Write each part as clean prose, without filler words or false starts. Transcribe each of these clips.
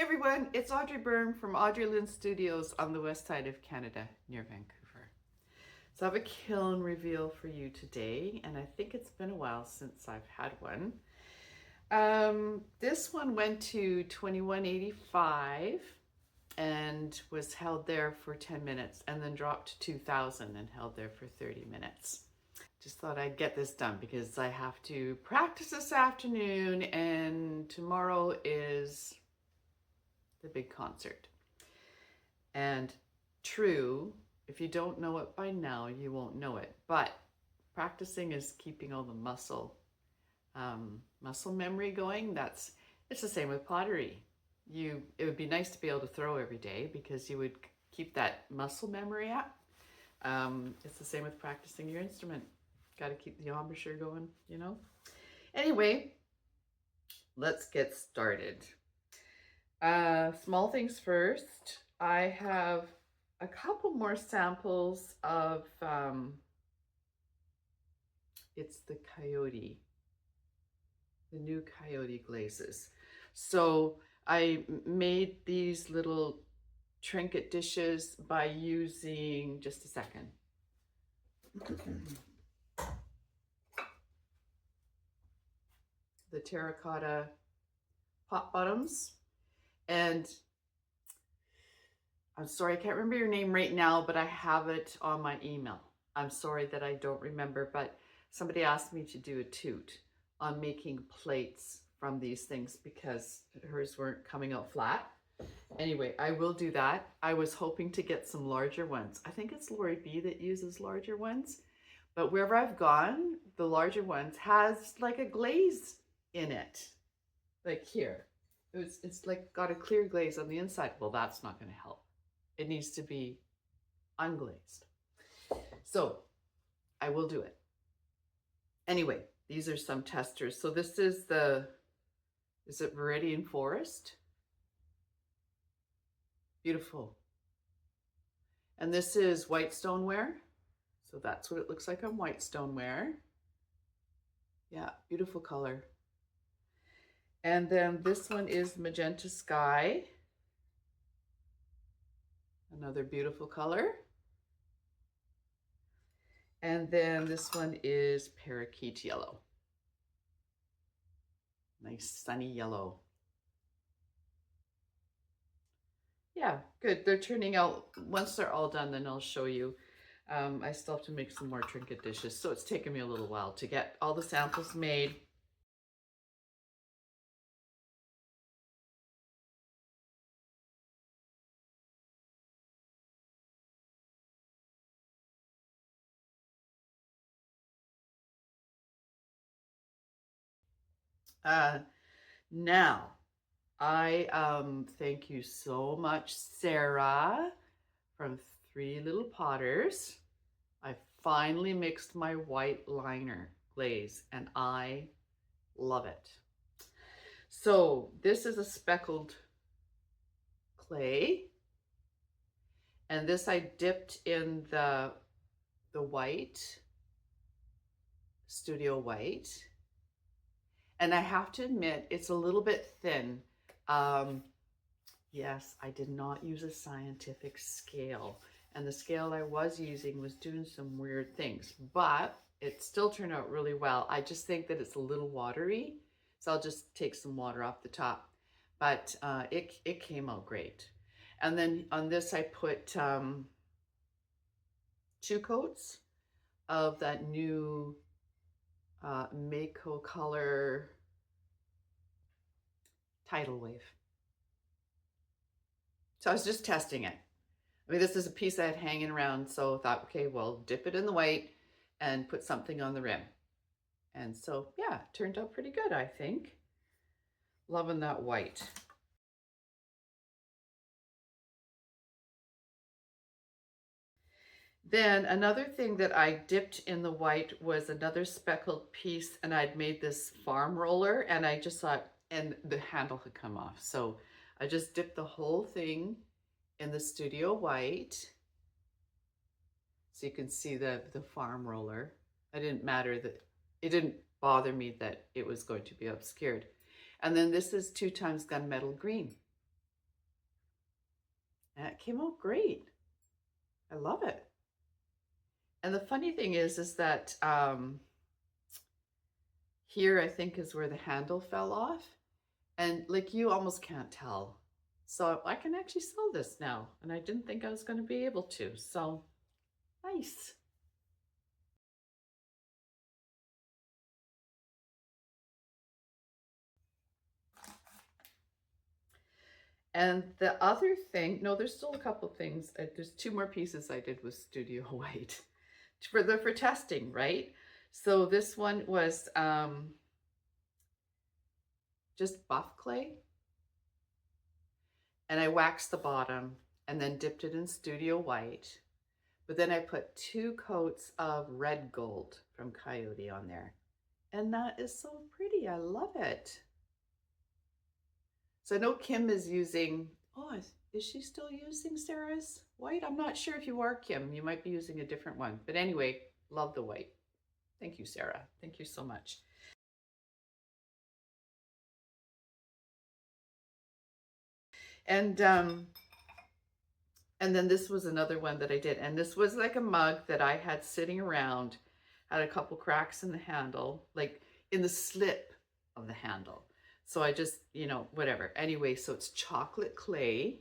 Everyone, it's Audrey Byrne from Audrey Lynn Studios on the west side of Canada near Vancouver. So I have a kiln reveal for you today, and I think it's been a while since I've had one. This one went to 2185 and was held there for 10 minutes and then dropped to 2000 and held there for 30 minutes. Just thought I'd get this done because I have to practice this afternoon and tomorrow is the big concert. And true, if you don't know it by now, you won't know it. But practicing is keeping all the muscle memory going. It's the same with pottery. It would be nice to be able to throw every day because you would keep that muscle memory up. It's the same with practicing your instrument. Got to keep the embouchure going, you know. Anyway, let's get started. Small things first. I have a couple more samples of, it's the new Coyote glazes. So I made these little trinket dishes by using, just a second. The terracotta pot bottoms. And I'm sorry, I can't remember your name right now, but I have it on my email. I'm sorry that I don't remember, but somebody asked me to do a toot on making plates from these things because hers weren't coming out flat. Anyway, I will do that. I was hoping to get some larger ones. I think it's Lori B that uses larger ones, but wherever I've gone, the larger ones has like a glaze in it, like here. It's like got a clear glaze on the inside. Well, that's not going to help. It needs to be unglazed. So I will do it. Anyway, these are some testers. So this is is it Viridian Forest? Beautiful. And this is white stoneware. So that's what it looks like on white stoneware. Yeah, beautiful color. And then this one is Magenta Sky. Another beautiful color. And then this one is Parakeet Yellow. Nice sunny yellow. Yeah, good. They're turning out, once they're all done, then I'll show you. I still have to make some more trinket dishes, so it's taken me a little while to get all the samples made. Now, I thank you so much, Sarah, from Three Little Potters. I finally mixed my white liner glaze, and I love it. So this is a speckled clay, and this I dipped in the white, studio white. And I have to admit, it's a little bit thin. Yes, I did not use a scientific scale. And the scale I was using was doing some weird things, but it still turned out really well. I just think that it's a little watery. So I'll just take some water off the top. But it came out great. And then on this, I put 2 coats of that new Mako color tidal wave. So I was just testing it. I mean, this is a piece I had hanging around, so I thought, okay, well, dip it in the white and put something on the rim. And so, yeah, it turned out pretty good, I think. Loving that white. Then another thing that I dipped in the white was another speckled piece, and I'd made this farm roller, and I just thought, and the handle had come off. So I just dipped the whole thing in the studio white. So you can see the farm roller. It didn't bother me that it was going to be obscured. And then this is 2 times gunmetal green. And it came out great. I love it. And the funny thing is that here I think is where the handle fell off. And like you almost can't tell. So I can actually sell this now. And I didn't think I was going to be able to. So nice. And the other thing, no, there's still a couple things. There's two more pieces I did with Studio White for testing, right? So this one was just buff clay. And I waxed the bottom and then dipped it in Studio White. But then I put 2 coats of red gold from Coyote on there. And that is so pretty. I love it. So I know Kim is using, oh, is she still using Sarah's white? I'm not sure if you are, Kim. You might be using a different one. But anyway, love the white. Thank you, Sarah. Thank you so much. And then this was another one that I did. And this was like a mug that I had sitting around, had a couple cracks in the handle, like in the slip of the handle. So I just, you know, whatever. Anyway, so it's chocolate clay.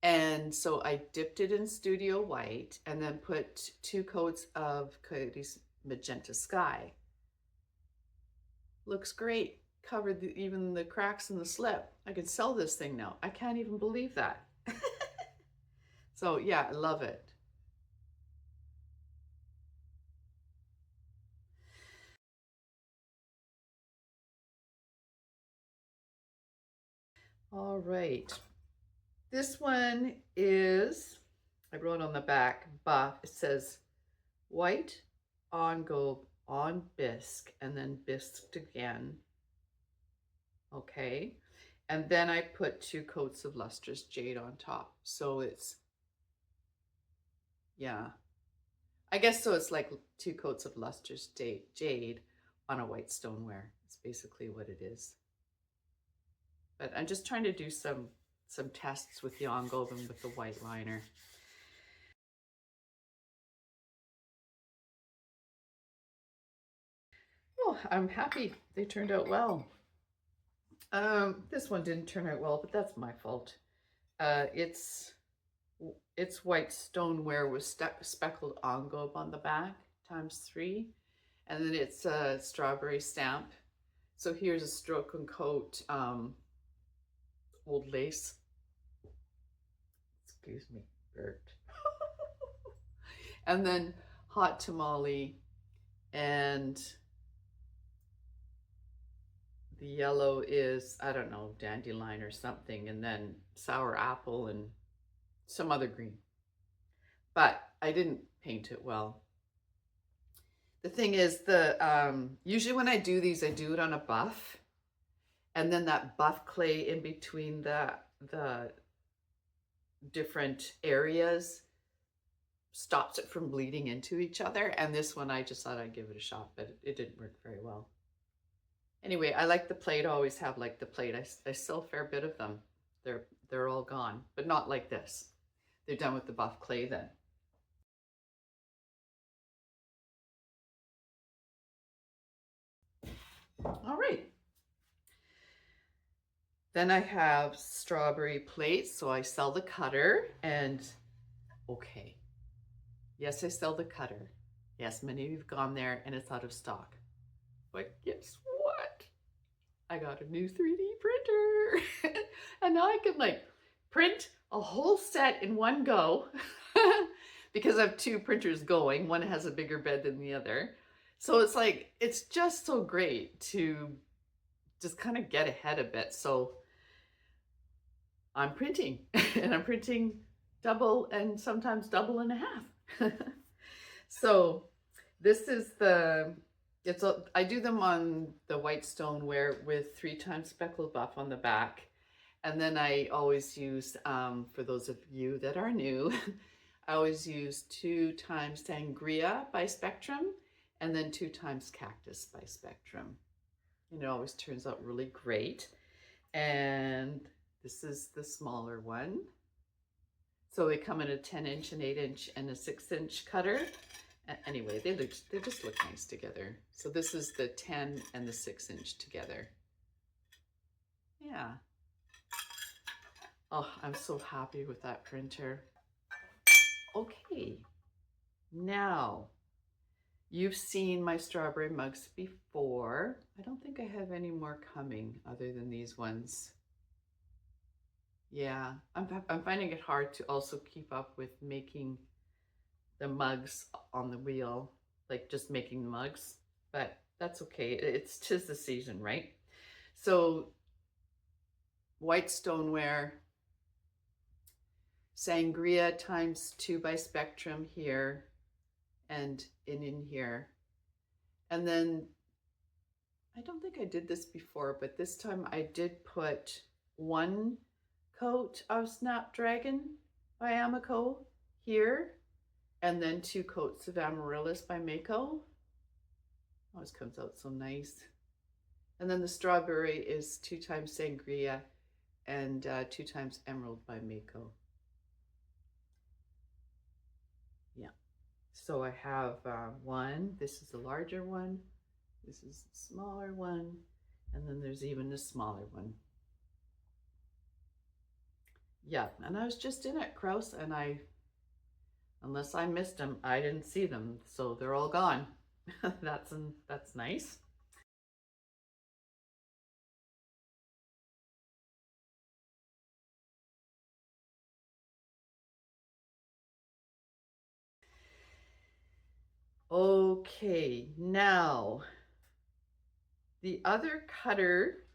And so I dipped it in Studio White and then put 2 coats of Coyote's Magenta Sky. Looks great. Covered even the cracks in the slip. I could sell this thing now. I can't even believe that. So yeah, I love it. All right. This one is, I wrote on the back, buff. It says white on gold on bisque and then bisqued again. Okay. And then I put 2 coats of lustrous jade on top. So it's, yeah, I guess so. It's like 2 coats of lustrous jade on a white stoneware. It's basically what it is. But I'm just trying to do some tests with the Ongoven with the white liner. Oh, I'm happy they turned out well. This one didn't turn out well, but that's my fault. It's white stoneware with speckled engobe on the back, ×3. And then it's a strawberry stamp. So here's a stroke and coat old lace. Excuse me, burped. And then hot tamale, and the yellow is, I don't know, dandelion or something, and then sour apple and some other green. But I didn't paint it well. The thing is, usually when I do these, I do it on a buff, and then that buff clay in between the different areas stops it from bleeding into each other. And this one, I just thought I'd give it a shot, but it didn't work very well. Anyway, I like the plate. I always have like the plate. I sell a fair bit of them. They're all gone, but not like this. They're done with the buff clay then. All right. Then I have strawberry plates. So I sell the cutter, and okay. Yes, I sell the cutter. Yes, many of you have gone there and it's out of stock. But guess what? I got a new 3D printer. And now I can like print a whole set in one go because I have 2 printers going. One has a bigger bed than the other. So it's like, it's just so great to just kind of get ahead a bit. So I'm printing and I'm printing double and sometimes double and a half. So this is I do them on the white stoneware with 3 times speckled buff on the back. And then I always use, for those of you that are new, I always use 2 times Sangria by Spectrum and then 2 times Cactus by Spectrum. And it always turns out really great. And This is the smaller one. So they come in a 10-inch, an 8-inch, and a 6-inch cutter. Anyway, they just look nice together. So this is the 10 and the 6-inch together. Yeah. Oh, I'm so happy with that printer. Okay, now you've seen my strawberry mugs before. I don't think I have any more coming other than these ones. Yeah, I'm finding it hard to also keep up with making the mugs on the wheel, like just making the mugs, but that's okay. It's 'tis the season, right? So white stoneware, sangria times 2 by Spectrum here and in here. And then I don't think I did this before, but this time I did put 1 coat of Snapdragon by Amico here, and then 2 coats of Amaryllis by Mako. Always comes out so nice. And then the strawberry is 2 times Sangria and 2 times Emerald by Mako. Yeah. So I have 1. This is the larger one. This is the smaller one. And then there's even a smaller one. Yeah, and I was just in at Kraus, and unless I missed them, I didn't see them, so they're all gone. That's nice. Okay, now the other cutter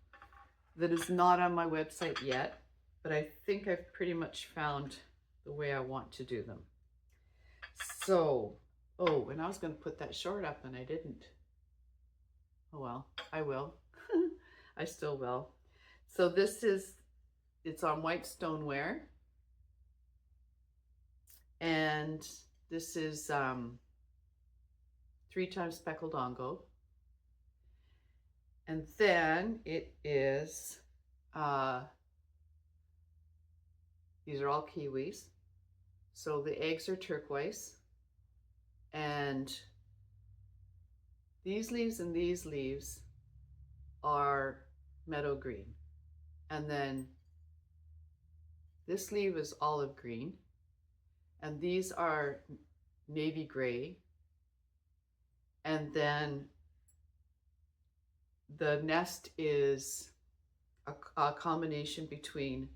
that is not on my website yet, but I think I've pretty much found the way I want to do them. So, oh, and I was going to put that short up and I didn't. Oh well, I will. I still will. So this is, it's on white stoneware. And this is 3 times speckled ongo. And then it is, these are all kiwis. So the eggs are turquoise. And these leaves and these leaves are meadow green. And then this leaf is olive green. And these are navy gray. And then the nest is a combination between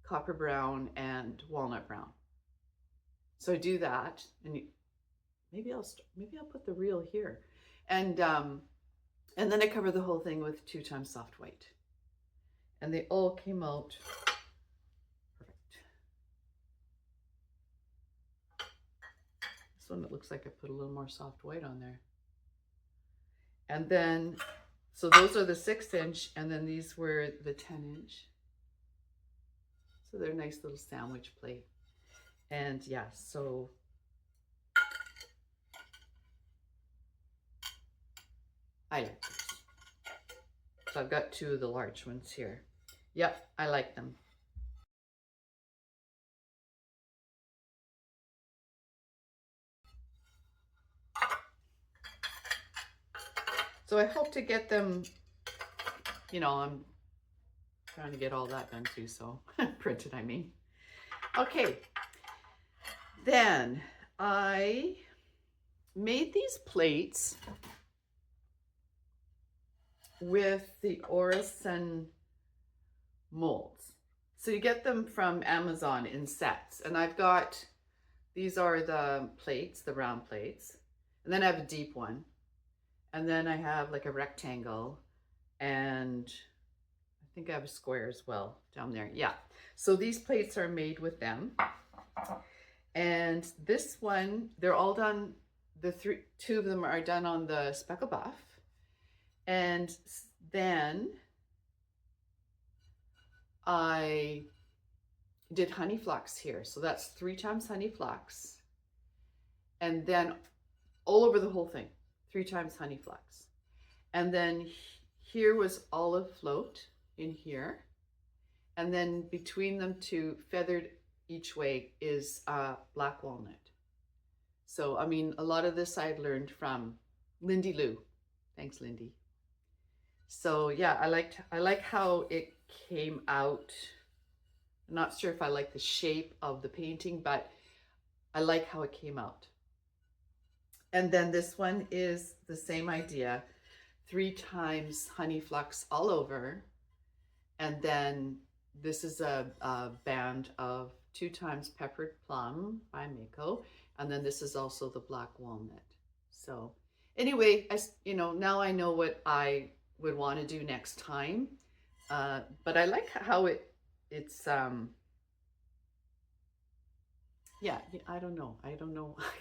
copper brown and walnut brown. So I do that, and maybe I'll put the reel here, and then I cover the whole thing with 2 times soft white, and they all came out perfect. This one, it looks like I put a little more soft white on there. And then, so those are the 6-inch, and then these were the 10-inch. So they're a nice little sandwich plate. And yeah, so I like these. So I've got 2 of the large ones here. Yep, I like them. So I hope to get them, you know, I'm trying to get all that done too, so printed, I mean. Okay, then I made these plates with the Orison molds. So you get them from Amazon in sets, and I've got, these are the plates, the round plates, and then I have a deep one. And then I have like a rectangle, and I think I have a square as well down there. Yeah. So these plates are made with them. And this one, they're all done, the 2 of them are done on the Speckle Buff. And then I did honey flux here. So that's 3 times honey flux. And then all over the whole thing, 3 times honey flux. And then here was olive float in here. And then between them two, feathered each way, is black walnut. So, I mean, a lot of this I learned from Lindy Lou. Thanks, Lindy. So yeah, I like how it came out. I'm not sure if I like the shape of the painting, but I like how it came out. And then this one is the same idea, 3 times honey flux all over. And then this is a band of 2 times peppered plum by Mako. And then this is also the black walnut. So anyway, you know, now I know what I would want to do next time. But I like how it's yeah, I don't know. I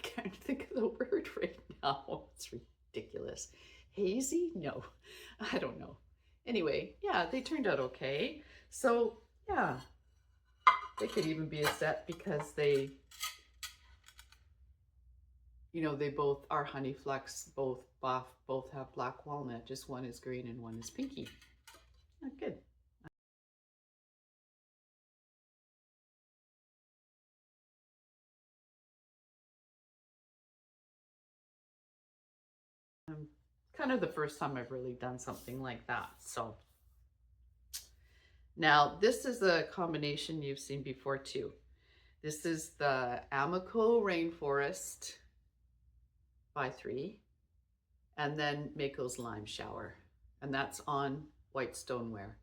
can't think of the word right now. It's ridiculous. Hazy? No, I don't know. Anyway, yeah, they turned out okay. So yeah, they could even be a set because they, you know, they both are honey flux, both have black walnut. Just one is green and one is pinky. Oh, good. Kind of the first time I've really done something like that. So now this is a combination you've seen before too. This is the Amico Rainforest by 3, and then Mako's Lime Shower, and that's on white stoneware.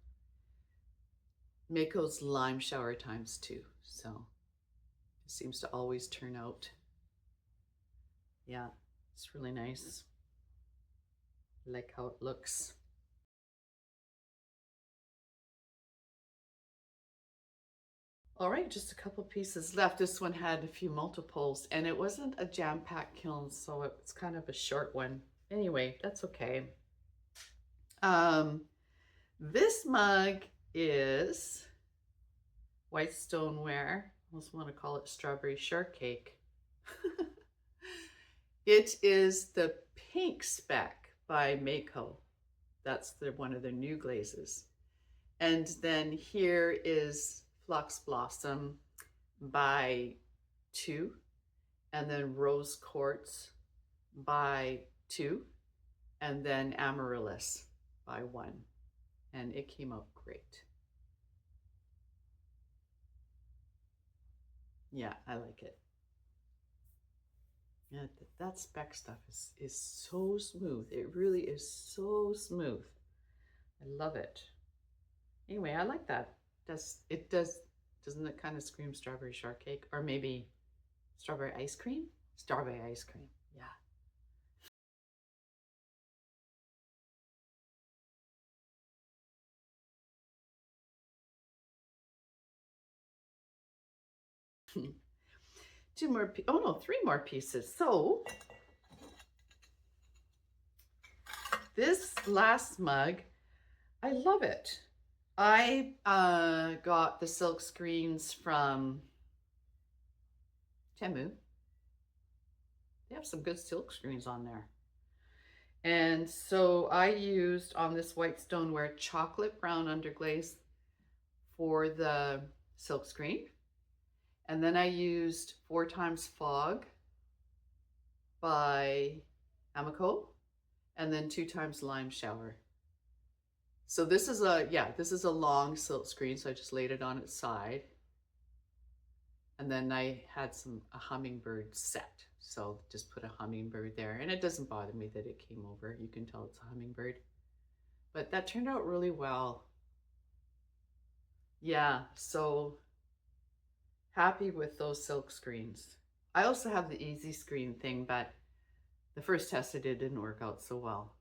Mako's Lime Shower times 2, so it seems to always turn out. Yeah, it's really nice. I like how it looks. All right, just a couple pieces left. This one had a few multiples, and it wasn't a jam-packed kiln, so it's kind of a short one. Anyway, that's okay. This mug is white stoneware. I almost want to call it strawberry shortcake. It is the Pink Speck by Mako. That's one of their new glazes. And then here is Flux Blossom by 2, and then Rose Quartz by 2, and then Amaryllis by 1. And it came out great. Yeah, I like it. Yeah, that speck stuff is so smooth. It really is so smooth. I love it. Anyway, I like that. Doesn't it kind of scream strawberry shortcake? Or maybe strawberry ice cream? Strawberry ice cream, yeah. Three more pieces. So this last mug, I love it. I got the silk screens from Temu. They have some good silk screens on there. And so I used on this white stoneware chocolate brown underglaze for the silk screen. And then I used 4 times Fog by Amico, and then 2 times Lime Shower. So this is a long silk screen, so I just laid it on its side. And then I had a hummingbird set. So just put a hummingbird there, and it doesn't bother me that it came over. You can tell it's a hummingbird. But that turned out really well. Yeah, so happy with those silk screens. I also have the easy screen thing, but the first test I did didn't work out so well.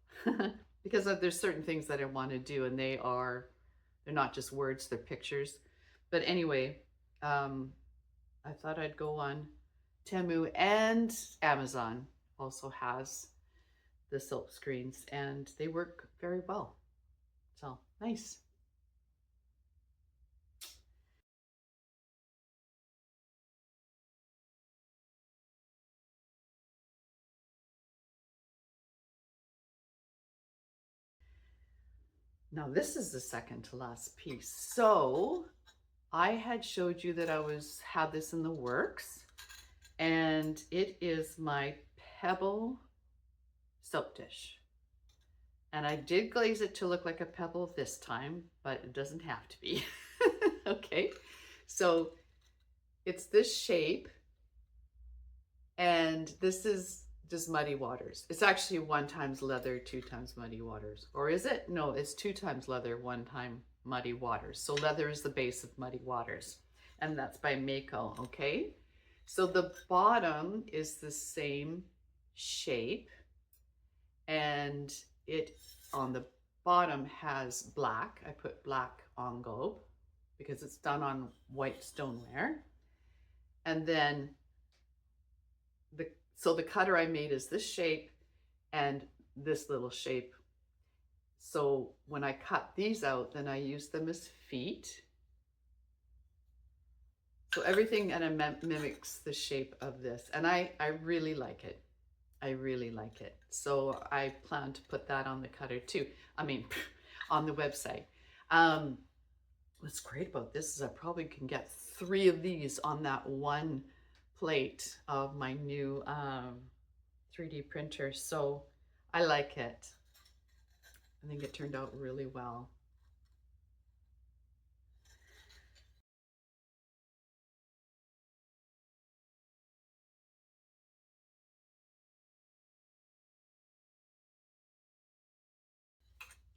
Because there's certain things that I want to do, and they're not just words, they're pictures. But anyway, I thought I'd go on Temu, and Amazon also has the silk screens, and they work very well. So nice. Now this is the second to last piece. So I had showed you that had this in the works, and it is my Pebble soap dish. And I did glaze it to look like a pebble this time, but it doesn't have to be. Okay, so it's this shape, and this is just muddy waters. It's actually 1 times leather, 2 times muddy waters. Or is it? No, it's 2 times leather, 1 time muddy waters. So leather is the base of muddy waters. And that's by Mako, okay? So the bottom is the same shape, and it on the bottom has black. I put black engobe because it's done on white stoneware. And then the cutter I made is this shape and this little shape. So when I cut these out, then I use them as feet. So everything kind of mimics the shape of this. And I really like it. I really like it. So I plan to put that on the cutter too. I mean, on the website. What's great about this is I probably can get 3 of these on that one plate of my new 3D printer. So I like it. I think it turned out really well.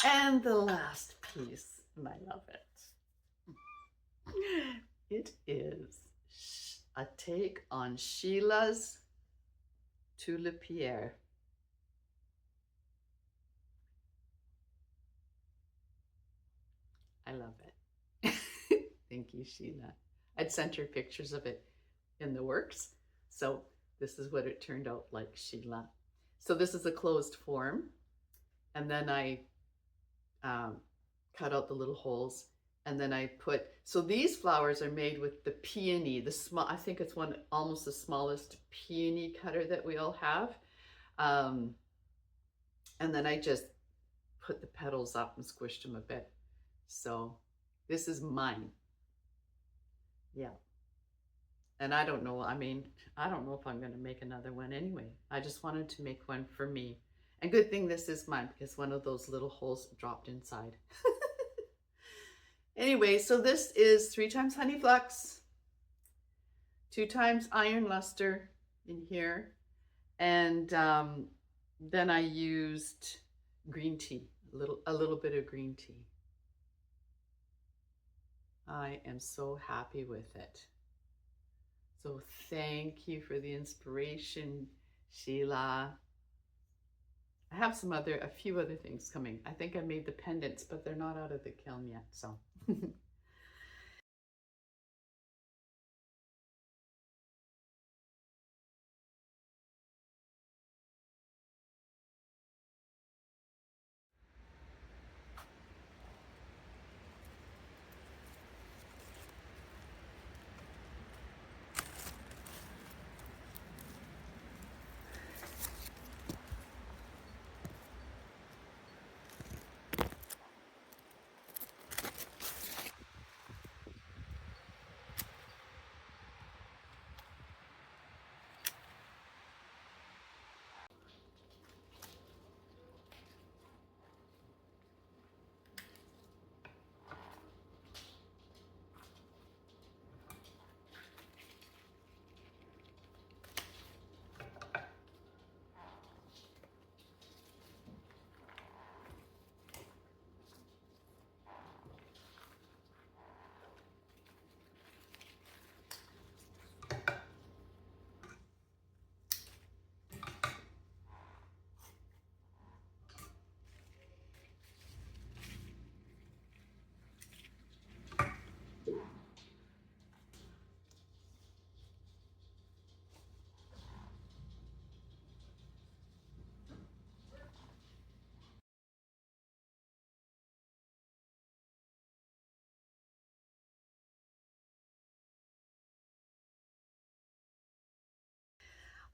And the last piece, and I love it. It is a take on Sheila's tulipiere. I love it. Thank you, Sheila. I'd sent her pictures of it in the works. So this is what it turned out like, Sheila. So this is a closed form. And then I cut out the little holes. And then I put, so these flowers are made with the peony, I think it's almost the smallest peony cutter that we all have. And then I just put the petals up and squished them a bit. So this is mine. Yeah. And I don't know, I don't know if I'm going to make another one anyway. I just wanted to make one for me. And good thing this is mine because one of those little holes dropped inside. Anyway, so this is 3 times honey flux, 2 times iron luster in here. And then I used green tea, a little bit of green tea. I am so happy with it. So thank you for the inspiration, Sheila. I have a few other things coming. I think I made the pendants, but they're not out of the kiln yet, so.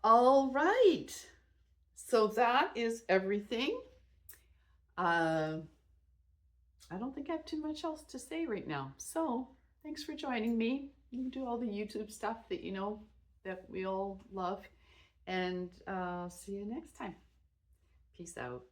All right, so that is everything. I don't think I have too much else to say right now. So thanks for joining me. You do all the YouTube stuff that you know that we all love. And see you next time. Peace out.